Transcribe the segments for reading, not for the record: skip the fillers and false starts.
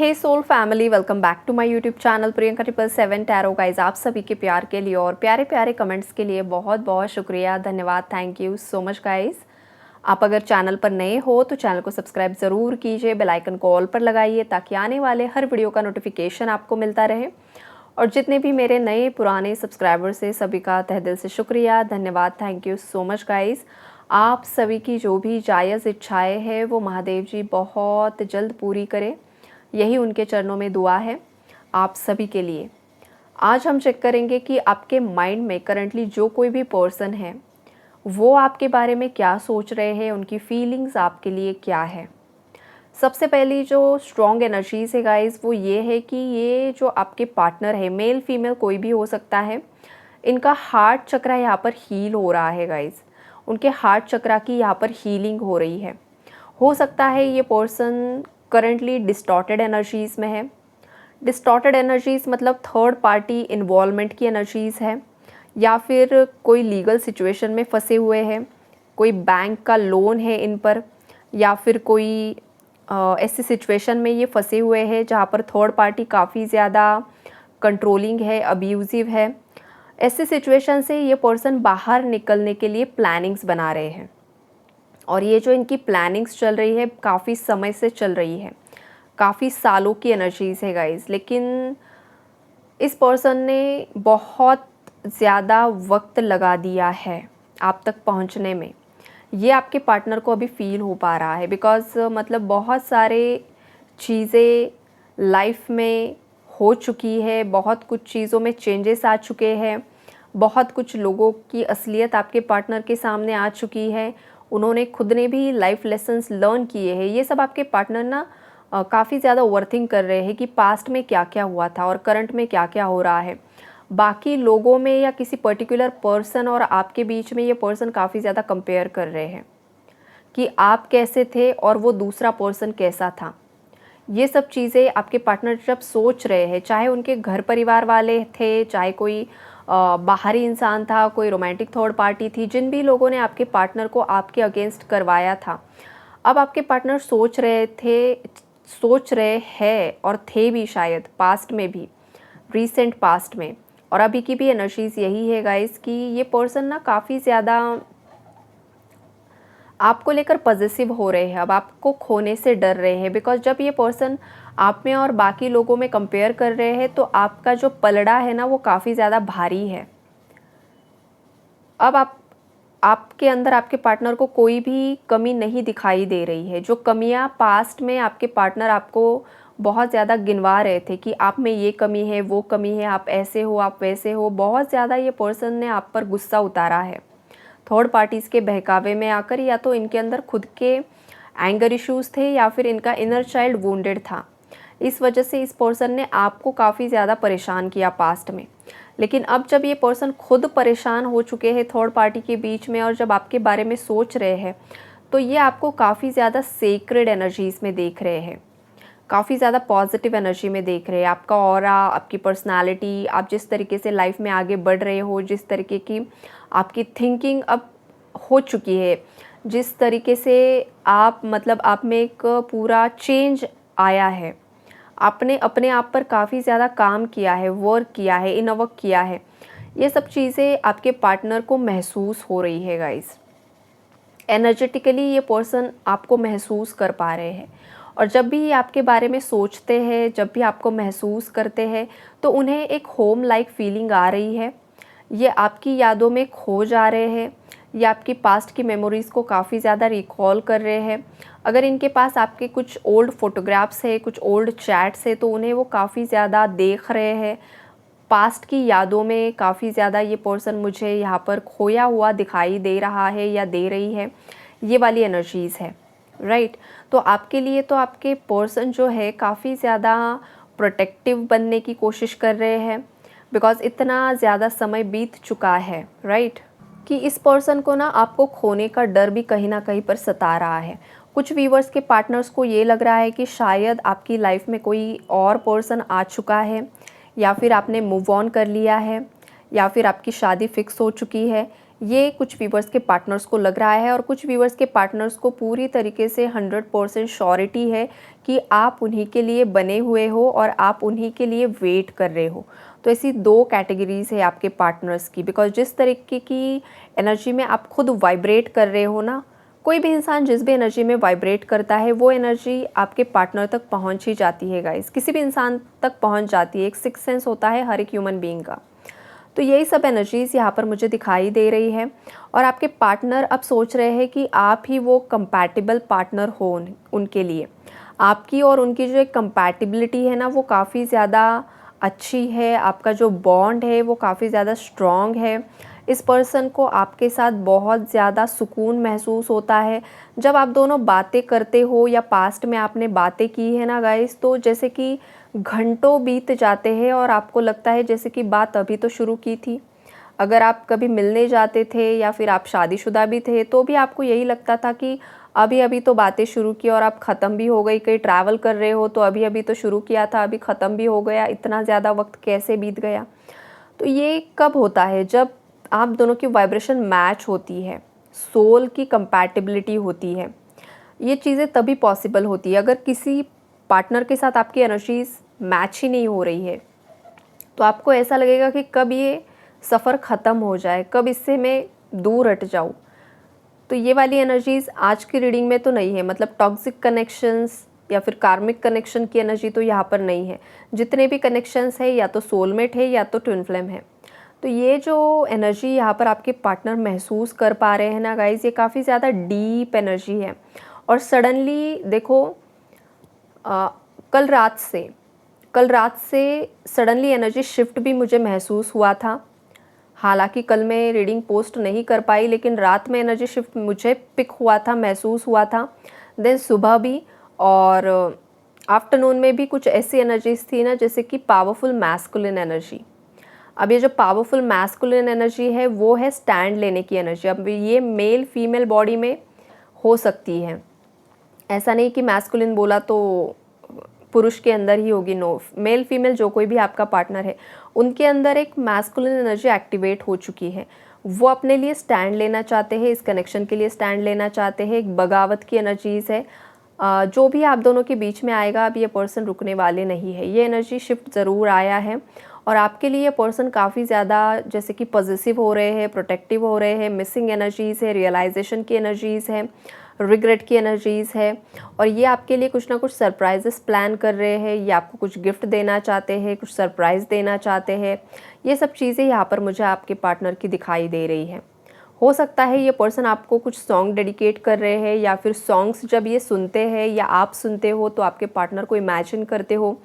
Hey soul family, welcome back to my YouTube channel Priyanka 777 tarot guys. आप सभी के प्यार के लिए और प्यारे प्यारे कमेंट्स के लिए बहुत बहुत शुक्रिया, धन्यवाद, thank you so much guys. आप अगर चैनल पर नए हो तो चैनल को सब्सक्राइब ज़रूर कीजिए, बेल आइकन को ऑल पर लगाइए ताकि आने वाले हर वीडियो का नोटिफिकेशन आपको मिलता रहे। और जितने भी मेरे नए पुराने सब्सक्राइबर्स हैं सभी का तहे दिल से शुक्रिया, धन्यवाद, thank you so much guys. आप सभी की जो भी जायज़ इच्छाएँ हैं वो महादेव जी बहुत जल्द पूरी करें, यही उनके चरणों में दुआ है आप सभी के लिए। आज हम चेक करेंगे कि आपके माइंड में करंटली जो कोई भी पर्सन है वो आपके बारे में क्या सोच रहे हैं, उनकी फीलिंग्स आपके लिए क्या है। सबसे पहली जो स्ट्रॉन्ग एनर्जीज है गाइस वो ये है कि ये जो आपके पार्टनर है, मेल फीमेल कोई भी हो सकता है, इनका हार्ट चक्रा यहाँ पर हील हो रहा है गाइस। उनके हार्ट चक्रा की यहाँ पर हीलिंग हो रही है। हो सकता है ये पर्सन करंटली डिस्टॉर्टेड एनर्जीज़ में है। डिस्टॉर्टेड एनर्जीज़ मतलब थर्ड पार्टी इन्वॉल्वमेंट की एनर्जीज़ है, या फिर कोई लीगल सिचुएशन में फंसे हुए हैं, कोई बैंक का लोन है इन पर, या फिर कोई ऐसी सिचुएशन में ये फंसे हुए हैं जहाँ पर थर्ड पार्टी काफ़ी ज़्यादा कंट्रोलिंग है, अब्यूज़िव है। ऐसी सिचुएशन से ये पर्सन बाहर निकलने के लिए प्लानिंग्स बना रहे हैं। और ये जो इनकी प्लानिंग्स चल रही है काफ़ी समय से चल रही है, काफ़ी सालों की एनर्जीज़ है गाइस। लेकिन इस पर्सन ने बहुत ज़्यादा वक्त लगा दिया है आप तक पहुंचने में। ये आपके पार्टनर को अभी फील हो पा रहा है, बिकॉज़ मतलब बहुत सारे चीज़ें लाइफ में हो चुकी है, बहुत कुछ चीज़ों में चेंजेस आ चुके हैं, बहुत कुछ लोगों की असलियत आपके पार्टनर के सामने आ चुकी है। उन्होंने खुद ने भी लाइफ लेसन्स लर्न किए हैं। ये सब आपके पार्टनर ना काफ़ी ज़्यादा ओवरथिंक कर रहे हैं कि पास्ट में क्या क्या हुआ था और करंट में क्या क्या हो रहा है। बाकी लोगों में या किसी पर्टिकुलर पर्सन और आपके बीच में ये पर्सन काफ़ी ज़्यादा कंपेयर कर रहे हैं कि आप कैसे थे और वो दूसरा पर्सन कैसा था। ये सब चीज़ें आपके पार्टनर जब सोच रहे हैं, चाहे उनके घर परिवार वाले थे, चाहे कोई बाहरी इंसान था, कोई रोमांटिक थर्ड पार्टी थी, जिन भी लोगों ने आपके पार्टनर को आपके अगेंस्ट करवाया था, अब आपके पार्टनर सोच रहे हैं और थे भी शायद पास्ट में भी, रीसेंट पास्ट में और अभी की भी एनर्जीज यही है गाइस कि ये पर्सन ना काफ़ी ज़्यादा आपको लेकर पॉजिटिव हो रहे हैं, अब आपको खोने से डर रहे हैं। बिकॉज जब ये पर्सन आप में और बाकी लोगों में कंपेयर कर रहे हैं तो आपका जो पलड़ा है ना वो काफ़ी ज़्यादा भारी है। अब आपके अंदर आपके पार्टनर को कोई भी कमी नहीं दिखाई दे रही है। जो कमियां पास्ट में आपके पार्टनर आपको बहुत ज़्यादा गिनवा रहे थे कि आप में ये कमी है, वो कमी है, आप ऐसे हो, आप वैसे हो, बहुत ज़्यादा ये पर्सन ने आप पर गुस्सा उतारा है थर्ड पार्टीज़ के बहकावे में आकर। या तो इनके अंदर खुद के एंगर इश्यूज़ थे या फिर इनका इनर चाइल्ड वुंडेड था। इस वजह से इस पर्सन ने आपको काफ़ी ज़्यादा परेशान किया पास्ट में। लेकिन अब जब ये पर्सन खुद परेशान हो चुके हैं थर्ड पार्टी के बीच में और जब आपके बारे में सोच रहे हैं तो ये आपको काफ़ी ज़्यादा सेक्रेड एनर्जीज़ में देख रहे हैं, काफ़ी ज़्यादा पॉजिटिव एनर्जी में देख रहे हैं। आपका ऑरा, आपकी पर्सनालिटी, आप जिस तरीके से लाइफ में आगे बढ़ रहे हो, जिस तरीके की आपकी थिंकिंग अब हो चुकी है, जिस तरीके से आप मतलब आप में एक पूरा चेंज आया है, आपने अपने आप पर काफ़ी ज़्यादा काम किया है, वर्क किया है, इनवर्क किया है, ये सब चीज़ें आपके पार्टनर को महसूस हो रही है गाइस। एनर्जेटिकली ये पर्सन आपको महसूस कर पा रहे हैं और जब भी ये आपके बारे में सोचते हैं, जब भी आपको महसूस करते हैं तो उन्हें एक होम लाइक फीलिंग आ रही है। ये आपकी यादों में खो जा रहे हैं, ये आपकी पास्ट की मेमोरीज़ को काफ़ी ज़्यादा रिकॉल कर रहे हैं। अगर इनके पास आपके कुछ ओल्ड फोटोग्राफ्स है, कुछ ओल्ड चैट्स है तो उन्हें वो काफ़ी ज़्यादा देख रहे हैं। पास्ट की यादों में काफ़ी ज़्यादा ये पर्सन मुझे यहाँ पर खोया हुआ दिखाई दे रहा है या दे रही है, ये वाली एनर्जीज़ है, राइट। तो आपके लिए तो आपके पर्सन जो है काफ़ी ज़्यादा प्रोटेक्टिव बनने की कोशिश कर रहे हैं, बिकॉज़ इतना ज़्यादा समय बीत चुका है, राइट, कि इस पर्सन को ना आपको खोने का डर भी कहीं ना कहीं पर सता रहा है। कुछ व्यूवर्स के पार्टनर्स को ये लग रहा है कि शायद आपकी लाइफ में कोई और पर्सन आ चुका है, या फिर आपने मूव ऑन कर लिया है, या फिर आपकी शादी फिक्स हो चुकी है। ये कुछ व्यूवर्स के पार्टनर्स को लग रहा है और कुछ व्यूवर्स के पार्टनर्स को पूरी तरीके से 100% श्योरिटी है कि आप उन्हीं के लिए बने हुए हो और आप उन्हीं के लिए वेट कर रहे हो। तो ऐसी दो कैटेगरीज है आपके पार्टनर्स की, बिकॉज जिस तरीके की एनर्जी में आप खुद वाइब्रेट कर रहे हो ना, कोई भी इंसान जिस भी एनर्जी में वाइब्रेट करता है वो एनर्जी आपके पार्टनर तक पहुंच ही जाती है गाइस, किसी भी इंसान तक पहुंच जाती है। एक सिक्स सेंस होता है हर एक ह्यूमन बीइंग का। तो यही सब एनर्जीज़ यहाँ पर मुझे दिखाई दे रही है और आपके पार्टनर अब सोच रहे हैं कि आप ही वो कंपैटिबल पार्टनर हो उनके लिए। आपकी और उनकी जो एक कंपैटिबिलिटी है ना, वो काफ़ी ज़्यादा अच्छी है। आपका जो बॉन्ड है वो काफ़ी ज़्यादा स्ट्रॉन्ग है। इस पर्सन को आपके साथ बहुत ज़्यादा सुकून महसूस होता है जब आप दोनों बातें करते हो या पास्ट में आपने बातें की है ना गाइस, तो जैसे कि घंटों बीत जाते हैं और आपको लगता है जैसे कि बात अभी तो शुरू की थी। अगर आप कभी मिलने जाते थे या फिर आप शादीशुदा भी थे तो भी आपको यही लगता था कि अभी अभी तो बातें शुरू की और अब ख़त्म भी हो गई। कहीं ट्रैवल कर रहे हो तो अभी अभी तो शुरू किया था, अभी ख़त्म भी हो गया, इतना ज़्यादा वक्त कैसे बीत गया। तो ये कब होता है? जब आप दोनों की वाइब्रेशन मैच होती है, सोल की कंपैटिबिलिटी होती है। ये चीज़ें तभी पॉसिबल होती है। अगर किसी पार्टनर के साथ आपकी एनर्जीज मैच ही नहीं हो रही है तो आपको ऐसा लगेगा कि कब ये सफ़र ख़त्म हो जाए, कब इससे मैं दूर हट जाऊँ। तो ये वाली एनर्जीज आज की रीडिंग में तो नहीं है, मतलब टॉक्सिक कनेक्शंस या फिर कार्मिक कनेक्शन की एनर्जी तो यहाँ पर नहीं है। जितने भी कनेक्शंस है या तो सोलमेट है या तो ट्विन फ्लेम है। तो ये जो एनर्जी यहाँ पर आपके पार्टनर महसूस कर पा रहे हैं ना गाइज, ये काफ़ी ज़्यादा डीप एनर्जी है। और सडनली देखो, कल रात से सडनली एनर्जी शिफ्ट भी मुझे महसूस हुआ था। हालांकि कल मैं रीडिंग पोस्ट नहीं कर पाई, लेकिन रात में एनर्जी शिफ्ट मुझे पिक हुआ था, महसूस हुआ था। देन सुबह भी और आफ्टरनून में भी कुछ ऐसी एनर्जीज थी ना, जैसे कि पावरफुल मैस्कुलिन एनर्जी। अब ये जो पावरफुल मैस्कुलिन एनर्जी है वो है स्टैंड लेने की एनर्जी। अब ये मेल फीमेल बॉडी में हो सकती है, ऐसा नहीं कि मैस्कुलिन बोला तो पुरुष के अंदर ही होगी, नो। मेल फीमेल जो कोई भी आपका पार्टनर है उनके अंदर एक मैस्कुलिन एनर्जी एक्टिवेट हो चुकी है। वो अपने लिए स्टैंड लेना चाहते हैं, इस कनेक्शन के लिए स्टैंड लेना चाहते हैं। एक बगावत की एनर्जीज़ है। जो भी आप दोनों के बीच में आएगा, अब ये पर्सन रुकने वाले नहीं है। ये एनर्जी शिफ्ट ज़रूर आया है और आपके लिए ये पर्सन काफ़ी ज़्यादा जैसे कि पॉजिटिव हो रहे हैं, प्रोटेक्टिव हो रहे हैं। मिसिंग एनर्जीज़ है, रियलाइजेशन की एनर्जीज़ है, रिग्रेट की एनर्जीज़ है। और ये आपके लिए कुछ ना कुछ सरप्राइजेस प्लान कर रहे हैं, ये आपको कुछ गिफ्ट देना चाहते हैं, कुछ सरप्राइज़ देना चाहते हैं। ये सब चीज़ें यहाँ पर मुझे आपके पार्टनर की दिखाई दे रही है। हो सकता है ये पर्सन आपको कुछ सॉन्ग डेडिकेट कर रहे हैं, या फिर सॉन्ग्स जब ये सुनते हैं या आप सुनते हो तो आपके पार्टनर को इमेजिन करते हो।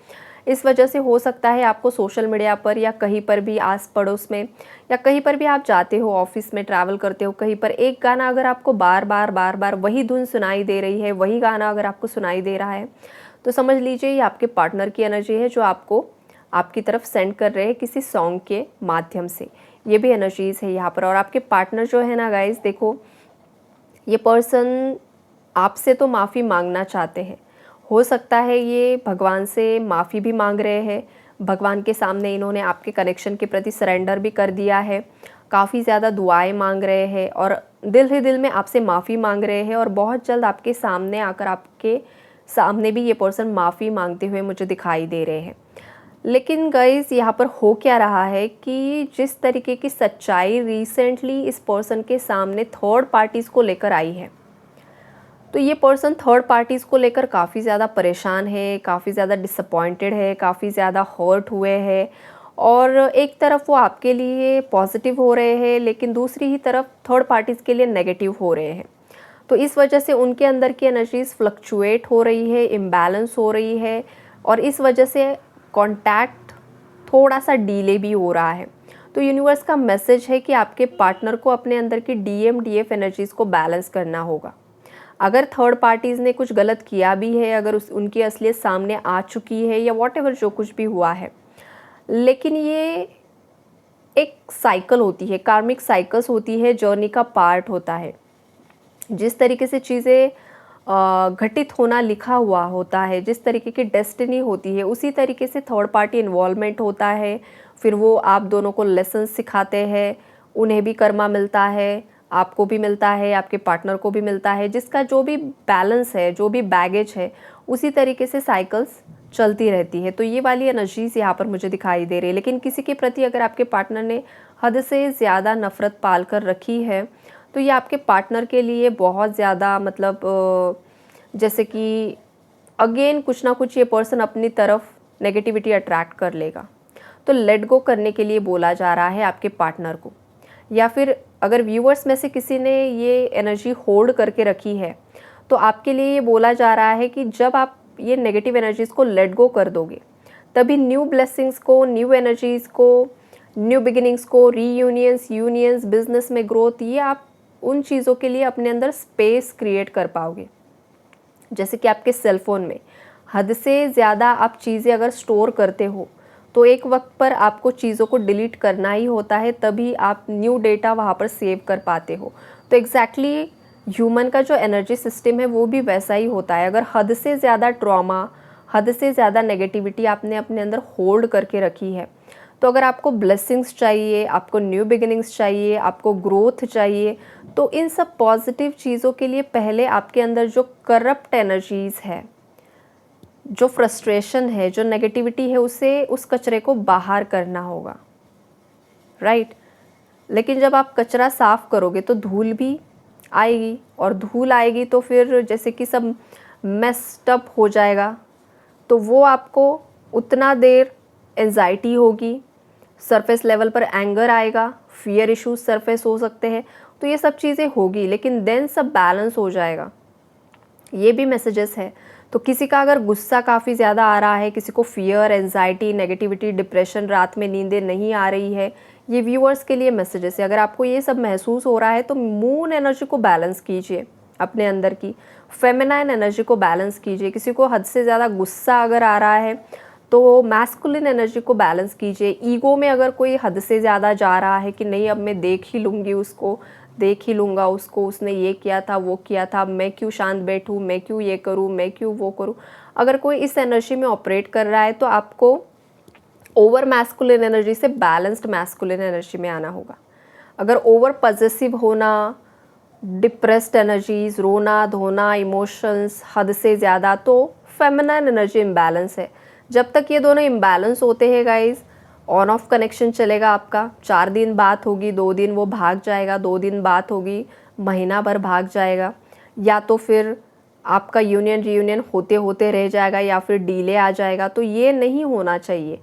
इस वजह से हो सकता है आपको सोशल मीडिया पर या कहीं पर भी आस पड़ोस में या कहीं पर भी आप जाते हो, ऑफिस में ट्रैवल करते हो, कहीं पर एक गाना अगर आपको बार बार वही धुन सुनाई दे रही है, वही गाना अगर आपको सुनाई दे रहा है, तो समझ लीजिए ये आपके पार्टनर की एनर्जी है जो आपको आपकी तरफ सेंड कर रहे हैं किसी सॉन्ग के माध्यम से। ये भी एनर्जीज़ है यहाँ पर। और आपके पार्टनर जो है ना गाइज, देखो ये पर्सन आपसे तो माफ़ी मांगना चाहते हैं। हो सकता है ये भगवान से माफ़ी भी मांग रहे हैं। भगवान के सामने इन्होंने आपके कनेक्शन के प्रति सरेंडर भी कर दिया है। काफ़ी ज़्यादा दुआएं मांग रहे हैं और दिल ही दिल में आपसे माफ़ी मांग रहे हैं। और बहुत जल्द आपके सामने आकर आपके सामने भी ये पर्सन माफ़ी मांगते हुए मुझे दिखाई दे रहे हैं। लेकिन गाइस यहाँ पर हो क्या रहा है कि जिस तरीके की सच्चाई रिसेंटली इस पर्सन के सामने थर्ड पार्टीज़ को लेकर आई है, तो ये पर्सन थर्ड पार्टीज़ को लेकर काफ़ी ज़्यादा परेशान है, काफ़ी ज़्यादा डिसअपॉइंटेड है, काफ़ी ज़्यादा हर्ट हुए हैं। और एक तरफ वो आपके लिए पॉजिटिव हो रहे हैं, लेकिन दूसरी ही तरफ थर्ड पार्टीज़ के लिए नेगेटिव हो रहे हैं। तो इस वजह से उनके अंदर की एनर्जीज फ्लक्चुएट हो रही है, इम्बैलेंस हो रही है, और इस वजह से कांटेक्ट थोड़ा सा डिले भी हो रहा है। तो यूनिवर्स का मैसेज है कि आपके पार्टनर को अपने अंदर की डीएफ एनर्जीज़ को बैलेंस करना होगा। अगर थर्ड पार्टीज़ ने कुछ गलत किया भी है, अगर उनकी असलियत सामने आ चुकी है या वॉटेवर जो कुछ भी हुआ है, लेकिन ये एक साइकिल होती है, कार्मिक साइकिल्स होती है, जर्नी का पार्ट होता है। जिस तरीके से चीज़ें घटित होना लिखा हुआ होता है, जिस तरीके की डेस्टिनी होती है, उसी तरीके से थर्ड पार्टी इन्वॉल्वमेंट होता है। फिर वो आप दोनों को लेसन सिखाते हैं, उन्हें भी कर्मा मिलता है, आपको भी मिलता है, आपके पार्टनर को भी मिलता है, जिसका जो भी बैलेंस है, जो भी बैगेज है, उसी तरीके से साइकिल्स चलती रहती है। तो ये वाली एनर्जीज़ यहाँ पर मुझे दिखाई दे रही है। लेकिन किसी के प्रति अगर आपके पार्टनर ने हद से ज़्यादा नफ़रत पाल कर रखी है, तो ये आपके पार्टनर के लिए बहुत ज़्यादा मतलब जैसे कि अगेन कुछ ना कुछ ये पर्सन अपनी तरफ नेगेटिविटी अट्रैक्ट कर लेगा। तो लेट गो करने के लिए बोला जा रहा है आपके पार्टनर को। या फिर अगर व्यूअर्स में से किसी ने ये एनर्जी होल्ड करके रखी है, तो आपके लिए ये बोला जा रहा है कि जब आप ये नेगेटिव एनर्जीज़ को लेट गो कर दोगे, तभी न्यू ब्लेसिंग्स को, न्यू एनर्जीज़ को, न्यू बिगिनिंग्स को, रीयूनियंस, यूनियंस, बिजनेस में ग्रोथ, ये आप उन चीज़ों के लिए अपने अंदर स्पेस क्रिएट कर पाओगे। जैसे कि आपके सेल फ़ोन में हद से ज़्यादा आप चीज़ें अगर स्टोर करते हो, तो एक वक्त पर आपको चीज़ों को डिलीट करना ही होता है, तभी आप न्यू डेटा वहाँ पर सेव कर पाते हो। तो एग्जैक्टली ह्यूमन का जो एनर्जी सिस्टम है वो भी वैसा ही होता है। अगर हद से ज़्यादा ट्रॉमा, हद से ज़्यादा नेगेटिविटी आपने अपने अंदर होल्ड करके रखी है, तो अगर आपको ब्लेसिंग्स चाहिए, आपको न्यू बिगिनिंग्स चाहिए, आपको ग्रोथ चाहिए, तो इन सब पॉजिटिव चीज़ों के लिए पहले आपके अंदर जो करप्ट एनर्जीज़ है, जो फ्रस्ट्रेशन है, जो नेगेटिविटी है, उसे, उस कचरे को बाहर करना होगा, राइट। लेकिन जब आप कचरा साफ़ करोगे तो धूल भी आएगी, और धूल आएगी तो फिर जैसे कि सब मेस्ड अप हो जाएगा, तो वो आपको उतना देर एंजाइटी होगी, सरफेस लेवल पर एंगर आएगा, फियर इश्यूज सरफेस हो सकते हैं, तो ये सब चीज़ें होगी, लेकिन देन सब बैलेंस हो जाएगा। ये भी मैसेजेस है। तो किसी का अगर गुस्सा काफ़ी ज़्यादा आ रहा है, किसी को फियर, एंजाइटी, नेगेटिविटी, डिप्रेशन, रात में नींदें नहीं आ रही है, ये व्यूअर्स के लिए मैसेजेस है। अगर आपको ये सब महसूस हो रहा है तो मून एनर्जी को बैलेंस कीजिए, अपने अंदर की फेमिनाइन एनर्जी को बैलेंस कीजिए। किसी को हद से ज़्यादा गुस्सा अगर आ रहा है तो मैस्कुलिन एनर्जी को बैलेंस कीजिए। ईगो में अगर कोई हद से ज़्यादा जा रहा है कि नहीं अब मैं देख ही लूँगी उसको, देख ही लूँगा उसको, उसने ये किया था, वो किया था, मैं क्यों शांत बैठूँ, मैं क्यों ये करूँ, मैं क्यों वो करूँ, अगर कोई इस एनर्जी में ऑपरेट कर रहा है तो आपको ओवर मैस्कुलिन एनर्जी से बैलेंस्ड मैस्कुलिन एनर्जी में आना होगा। अगर ओवर पॉजेसिव होना, डिप्रेस्ड एनर्जीज, रोना धोना, इमोशंस हद से ज़्यादा, तो फेमिनाइन एनर्जी इम्बैलेंस है। जब तक ये दोनों इम्बैलेंस होते हैं गाइज, ऑन ऑफ कनेक्शन चलेगा आपका। 4 दिन बात होगी, 2 दिन वो भाग जाएगा, 2 दिन बात होगी, महीना भर भाग जाएगा, या तो फिर आपका यूनियन रीयूनियन होते होते रह जाएगा, या फिर डीले आ जाएगा। तो ये नहीं होना चाहिए।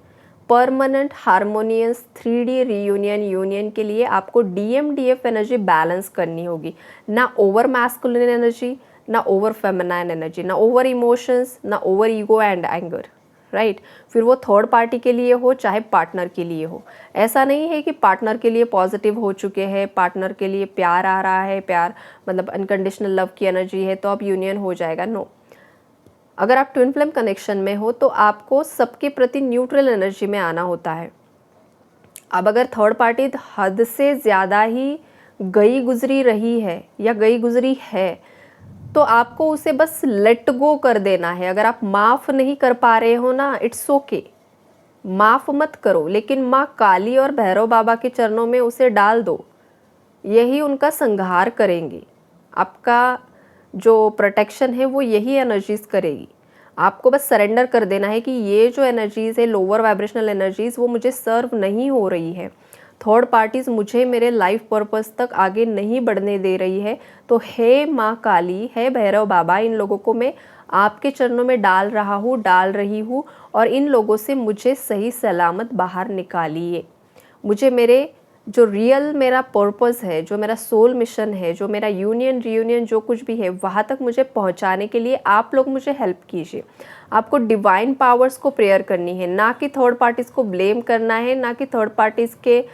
Permanent harmonious 3D reunion union के लिए आपको DMDF एनर्जी बैलेंस करनी होगी। ना ओवर मैस्कुलिन एनर्जी, ना ओवर फेमिनाइन एनर्जी, ना ओवर इमोशंस, ना over ego and anger, right. फिर वो थर्ड पार्टी के लिए हो चाहे पार्टनर के लिए हो। ऐसा नहीं है कि पार्टनर के लिए पॉजिटिव हो चुके हैं, पार्टनर के लिए प्यार आ रहा है, प्यार मतलब अनकंडीशनल लव की एनर्जी है तो अब यूनियन हो जाएगा, नो। अगर आप ट्विन फ्लेम कनेक्शन में हो तो आपको सबके प्रति न्यूट्रल एनर्जी में आना होता है। अब अगर थर्ड पार्टी हद से ज़्यादा ही गई गुजरी रही है या गई गुजरी है, तो आपको उसे बस लेट गो कर देना है। अगर आप माफ़ नहीं कर पा रहे हो ना, इट्स ओके, माफ़ मत करो, लेकिन माँ काली और भैरव बाबा के चरणों में उसे डाल दो, यही उनका संहार करेंगे। आपका जो प्रोटेक्शन है वो यही एनर्जीज़ करेगी। आपको बस सरेंडर कर देना है कि ये जो एनर्जीज़ है, लोअर वाइब्रेशनल एनर्जीज़, वो मुझे सर्व नहीं हो रही है, थर्ड पार्टीज़ मुझे मेरे लाइफ पर्पस तक आगे नहीं बढ़ने दे रही है। तो हे माँ काली, हे भैरव बाबा, इन लोगों को मैं आपके चरणों में डाल रहा हूँ, डाल रही हूँ, और इन लोगों से मुझे सही सलामत बाहर निकालिए। मुझे मेरे जो रियल मेरा पर्पस है, जो मेरा सोल मिशन है, जो मेरा यूनियन रीयूनियन जो कुछ भी है, वहाँ तक मुझे पहुँचाने के लिए आप लोग मुझे हेल्प कीजिए। आपको डिवाइन पावर्स को प्रेयर करनी है, ना कि थर्ड पार्टीज़ को ब्लेम करना है, ना कि थर्ड पार्टीज़ के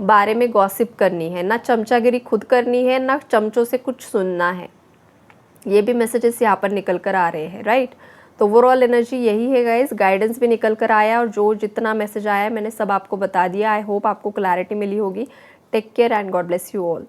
बारे में गॉसिप करनी है, ना चमचागिरी खुद करनी है, ना चमचों से कुछ सुनना है। ये भी मैसेजेस यहाँ पर निकल कर आ रहे हैं, राइट। तो ओवरऑल एनर्जी यही है गाइस। गाइडेंस भी निकल कर आया, और जो जितना मैसेज आया मैंने सब आपको बता दिया। आई होप आपको क्लैरिटी मिली होगी। Take care and God bless you all.